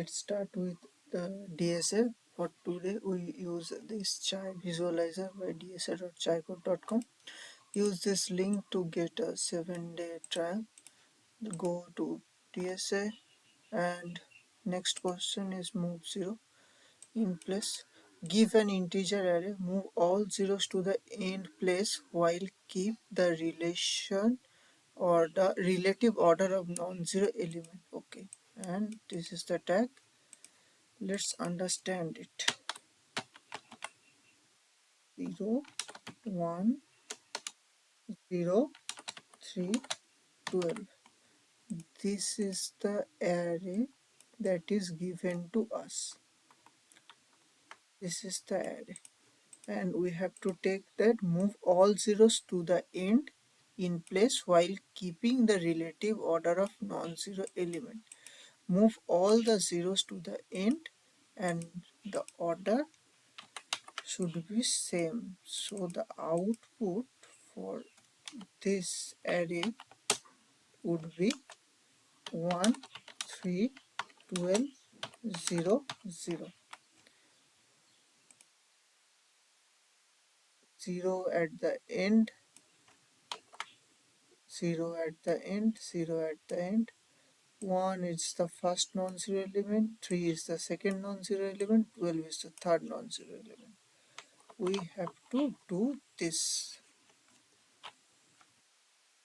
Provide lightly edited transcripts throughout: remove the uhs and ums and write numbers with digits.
Let's start with the DSA. For today, we use this Chai visualizer by dsa.chaicode.com. Use this link to get a 7-day trial. Go to DSA, and next question is move 0 in place. Give an integer array, move all zeros to the end place while keep the relation or the relative order of non-zero element. Okay, and this is the tag. Let's understand it. 0, 1, 0, 3, 12. This is the array that is given to us. This is the array. And we have to take that, move all zeros to the end in place while keeping the relative order of non-zero element. Move all the zeros to the end and the order should be same. So the output for this array would be 1, 3, 12, 0, 0. 0 at the end, 0 at the end, 0 at the end. 1 is the first non-zero element, 3 is the second non-zero element, 12 is the third non-zero element. We have to do this.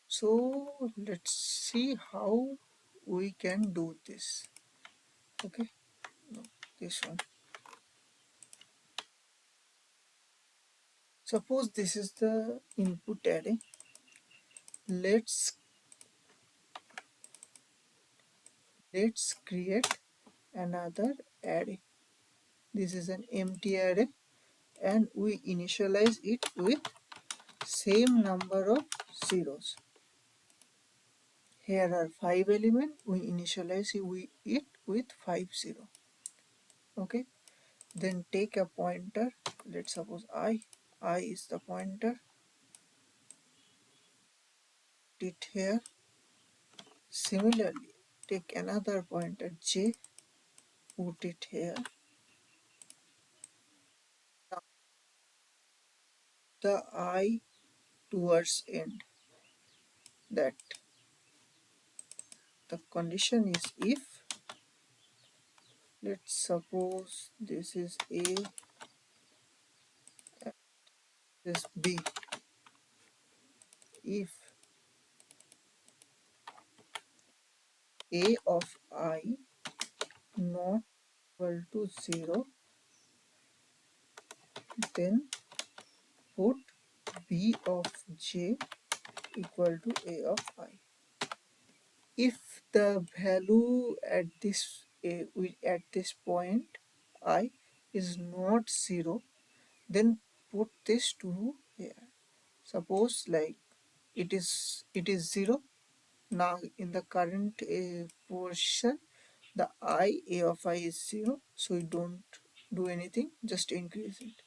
So let's see how we can do this. Okay, no, this one. Suppose this is the input array. Let's create another array. This is an empty array and we initialize it with same number of zeros. Here are 5 elements. We initialize it with 5 0. Okay, then take a pointer. Let's suppose I is the pointer. Put it here. Similarly, take another pointer j, put it here. Now the I towards end, that the condition is if, let's suppose this is A and this B. If A of I not equal to 0, then put B of j equal to A of I. If the value at this point I is not 0, then put this to here. Suppose like it is 0. Now in the current portion the A of I is 0, so you don't do anything, just increase it.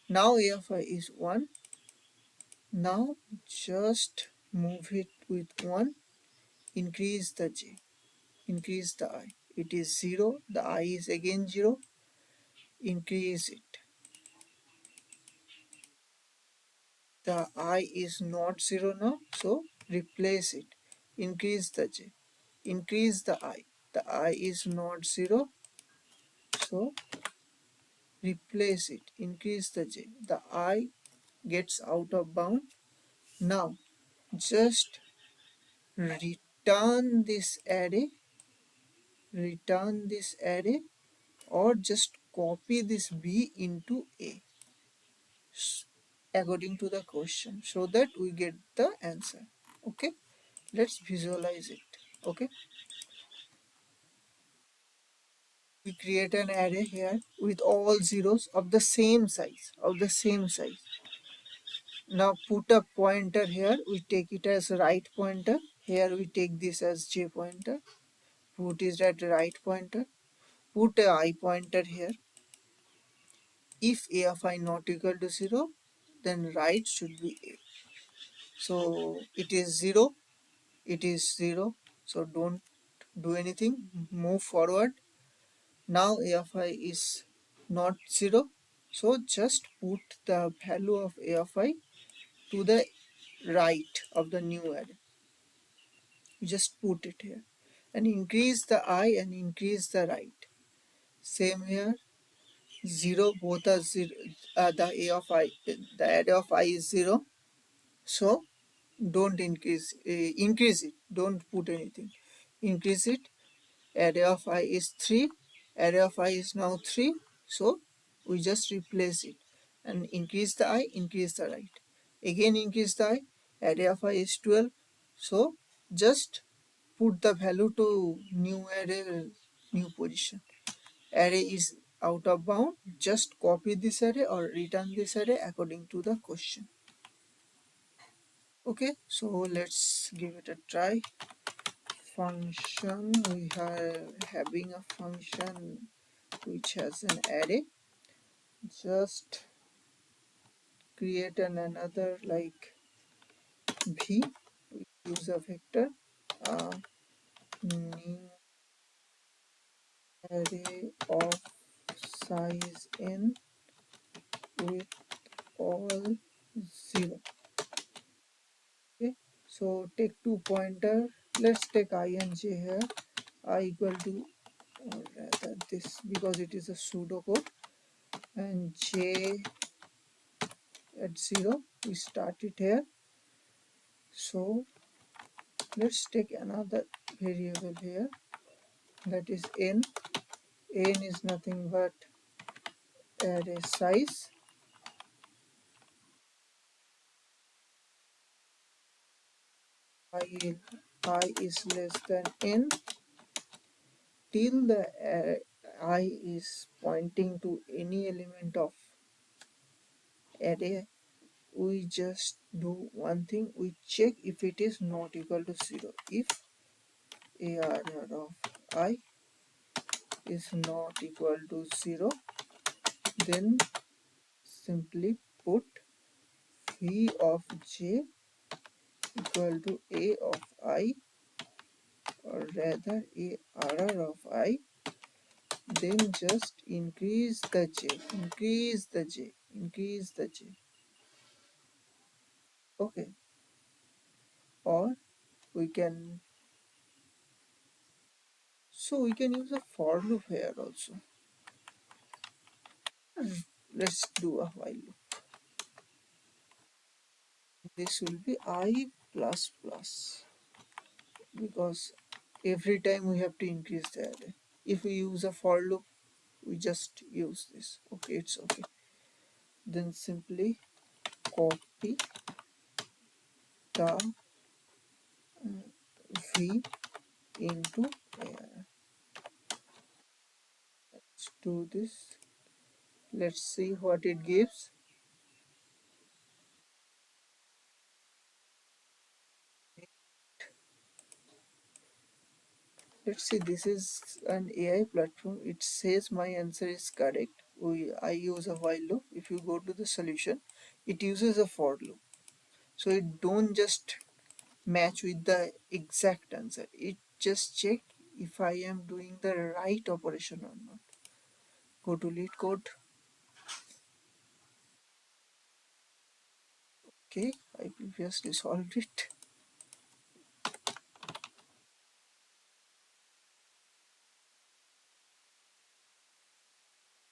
Now A of I is 1. Now just move it with 1, increase the j, increase the I. It is 0, the I is again 0, increase it. The I is not 0 now, so replace it. Increase the j, increase the I. The I is not 0, so replace it. Increase the j. The I gets out of bound. Now just return this array, or just copy this B into A according to the question, so that we get the answer. Okay, let's visualize it. Okay, we create an array here with all zeros of the same size, now put a pointer here. We take it as right pointer. Here we take this as j pointer. Put it at right pointer. Put a I pointer here. If A of I not equal to 0, then right should be A. So it is 0. It is 0. So don't do anything. Move forward. Now a of I is not 0, so just put the value of a of I to the right of the new array. You just put it here and increase the I and increase the right. Same here, 0, both are 0. The a of I, the array of I is 0, so don't increase it, don't put anything, increase it. Array of I is 3, array of I is now 3, so we just replace it and increase the I, increase the right, again increase the I. Array of I is 12, so just put the value to new array, new position. Array is out of bound, just copy this array or return this array according to the question. Okay, so let's give it a try. Function, we are having a function which has an array. Just create another like v, use a vector, new array of size n with all 0. Okay, so take two pointer, let's take I and j here. I equal to, or rather this, because it is a pseudocode, and j at 0, we start it here. So let's take another variable here, that is n. N is nothing but array size. I is less than n till the I is pointing to any element of array. We just do one thing, we check if it is not equal to 0. If arr of I is not equal to 0, then simply put v of j equal to a of I, or rather a rr of I, then just increase the j, increase the j, increase the j. Okay, or we can, so we can use a for loop here also. Let's do a while loop. This will be I plus plus, because every time we have to increase the array. If we use a for loop, we just use this. Okay, it's okay. Then simply copy the v into air. Let's do this. Let's see what it gives. Let's see, this is an AI platform. It says my answer is correct. I use a while loop. If you go to the solution, it uses a for loop. So it don't just match with the exact answer. It just check if I am doing the right operation or not. Go to lead code. Okay, I previously solved it.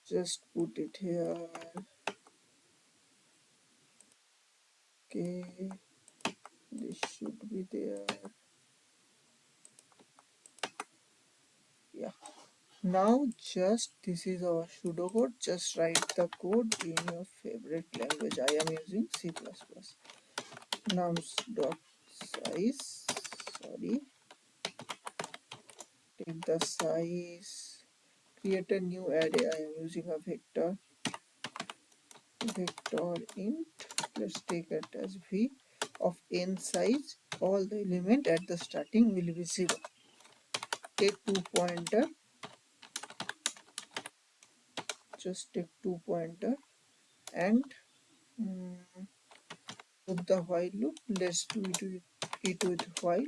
Just put it here. Okay, this should be there. Yeah. Now just, this is our pseudocode. Just write the code in your favorite language. I am using C++. Nums dot size. Sorry. Take the size. Create a new array. I am using a vector. Vector int. Let's take it as v of n size. All the element at the starting will be 0. Take two pointer. Just take two pointer and put the while loop. Let's do it with while.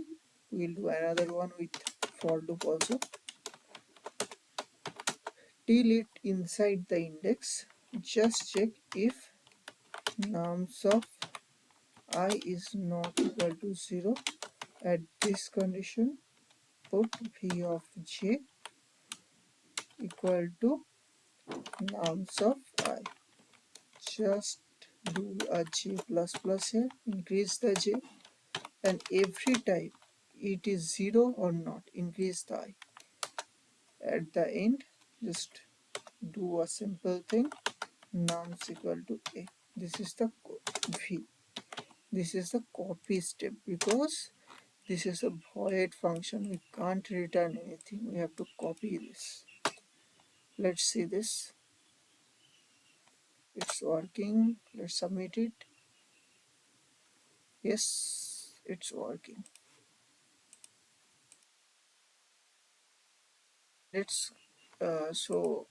We'll do another one with for loop also. till it inside the index, just check if nums of I is not equal to 0. At this condition, put v of j equal to nums of I. Just do a j plus plus here, increase the j, and every time it is 0 or not, increase the I. At the end, just do a simple thing, nums equal to a. This is the v. This is the copy step, because this is a void function. We can't return anything. We have to copy this. Let's see this. It's working. Let's submit it. Yes, it's working. Let's so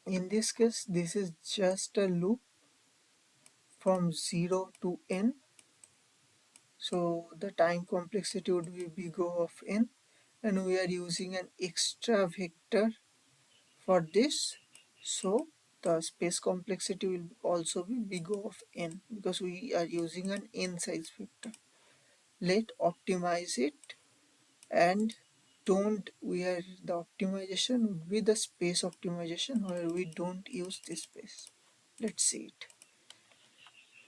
in this case, this is just a loop from 0 to n. So the time complexity would be big O of n, and we are using an extra vector for this. So the space complexity will also be big O of n, because we are using an n size vector. Let's optimize it, and don't where the optimization would be the space optimization, where we don't use this space. Let's see it.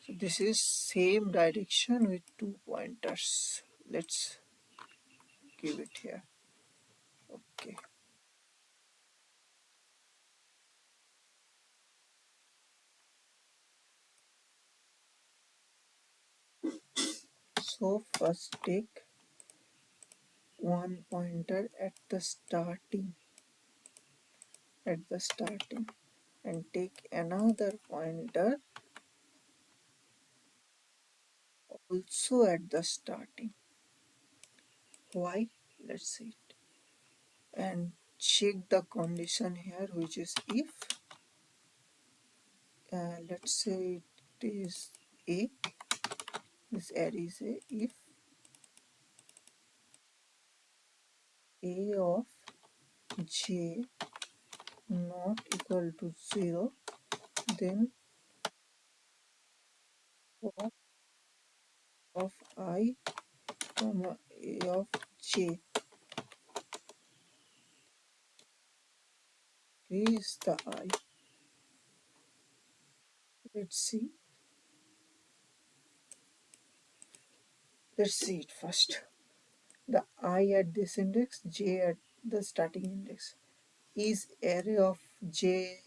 So this is same direction with 2 pointers. Let's give it here. Okay. So first take 1 pointer at the starting, and take another pointer also at the starting. Why? Let's see it. And check the condition here, which is if let's say it is a, this array is a, if a of j not equal to 0, then what of I comma a of j is the I. Let's see. Let's see it first. The I at this index, j at the starting index. Is array of j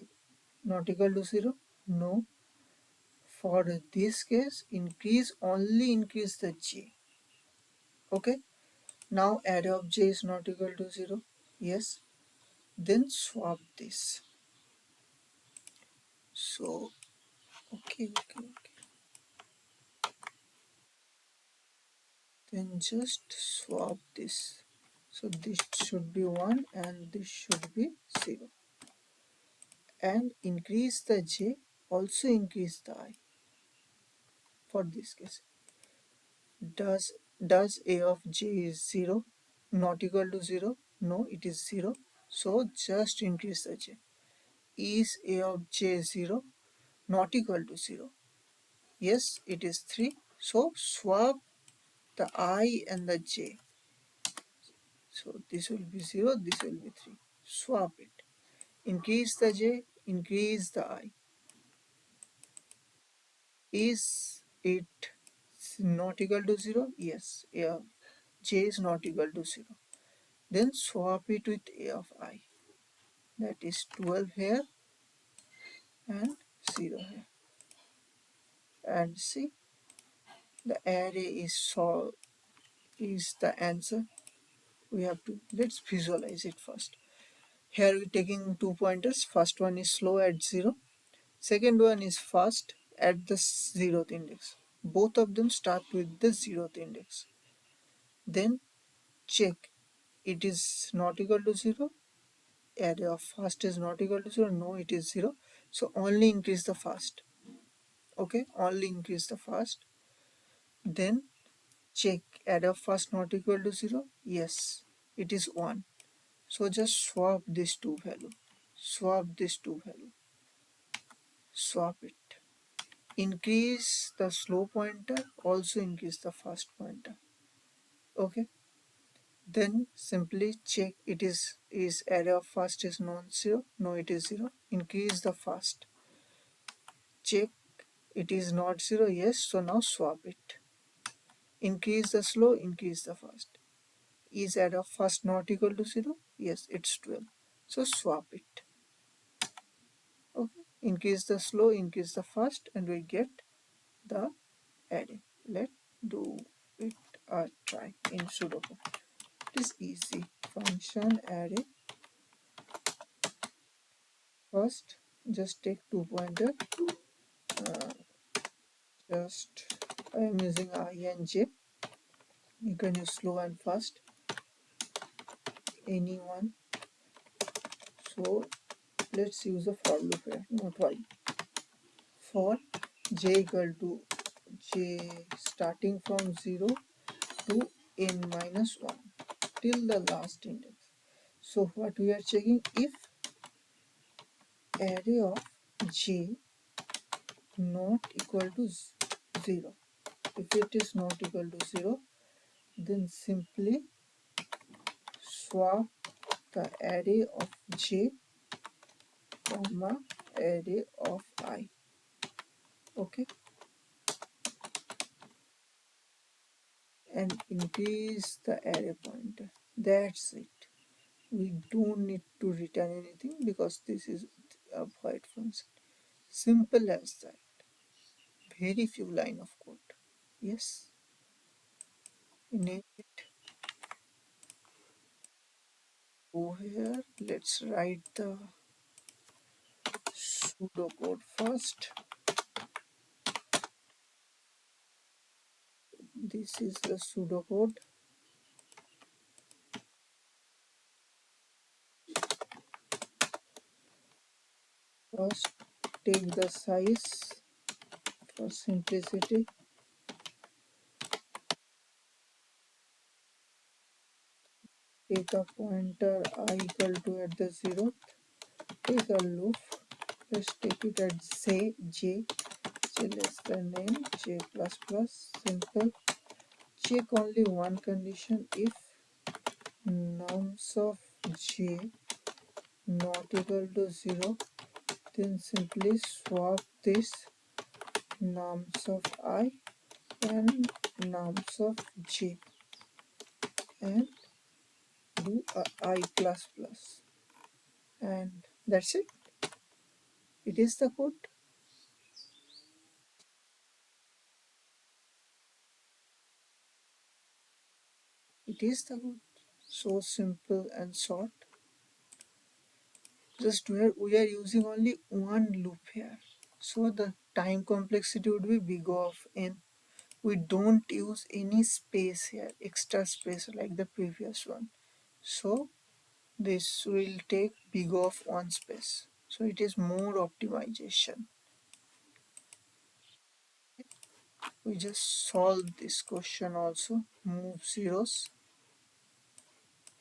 not equal to 0? No. For this case, only increase the j. Okay. Now array of j is not equal to 0. Yes. Then swap this. So okay. Then just swap this. So this should be 1 and this should be 0. And increase the j, also increase the I. For this case, does a of j is 0 not equal to 0? No, it is 0. So just increase the j. Is a of j 0 not equal to 0? Yes, it is 3. So swap the I and the j. So this will be 0, this will be 3. Swap it. Increase the j, increase the I. Is it not equal to 0? Yes, a of j is not equal to 0. Then swap it with a of I. That is 12 here and 0 here. And see, the array is the answer. We have to, let's visualize it first. Here we're taking 2 pointers. First one is slow at 0. Second one is fast at the 0th index. Both of them start with the 0th index. Then check it is not equal to 0. Array of fast is not equal to 0. No, it is 0. So only increase the fast. Okay, only increase the fast. Then check array of fast not equal to 0. Yes, it is 1. So just swap these two values. swap this two value, swap it. Increase the slow pointer, also increase the fast pointer. Okay, then simply check it is array of fast is non-zero, no it is 0. Increase the fast, check it is not 0, yes, so now swap it. Increase the slow, increase the fast. Is array of fast not equal to 0? Yes, it's 12, so swap it. Okay, increase the slow, increase the fast, and we get the array. Let's do it a try in pseudocode. It is easy. Function array. First, just take two pointer. Uh, just I am using I and J. You can use slow and fast. Anyone. So let's use a for loop here, not while. For j equal to j starting from 0 to n minus 1 till the last index. So what we are checking, if array of j not equal to 0, if it is not equal to 0, then simply swap the array of j comma array of I. Okay, and increase the array pointer. That's it. We don't need to return anything because this is a void function. Simple as that. Very few line of code. Yes. Name it. Go here. Let's write the pseudocode first. This is the pseudocode. First, take the size for simplicity. Take a pointer I equal to at the 0th. Take a loop. Let's take it at say j. J less than name, j plus plus, simple. Check only one condition. If nums of j not equal to 0, then simply swap this nums of I and nums of j and do a I plus plus, and that's it. It is the code. It is the code. So simple and short. Just where we are using only one loop here, so the time complexity would be big O of n. We don't use any space here, extra space like the previous one, so this will take big of one space, so it is more optimization. We just solve this question also, move zeros.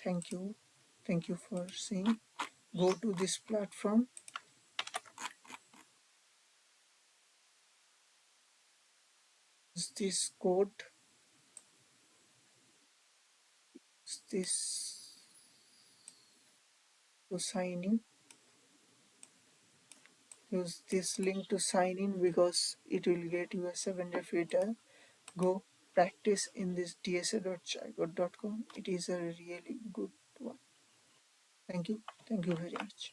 Thank you for seeing. Go to this platform, this code, this to sign in. Use this link to sign in because it will get you a 7-day free trial. Go practice in this dsa.chaicode.com. It is a really good one. Thank you very much.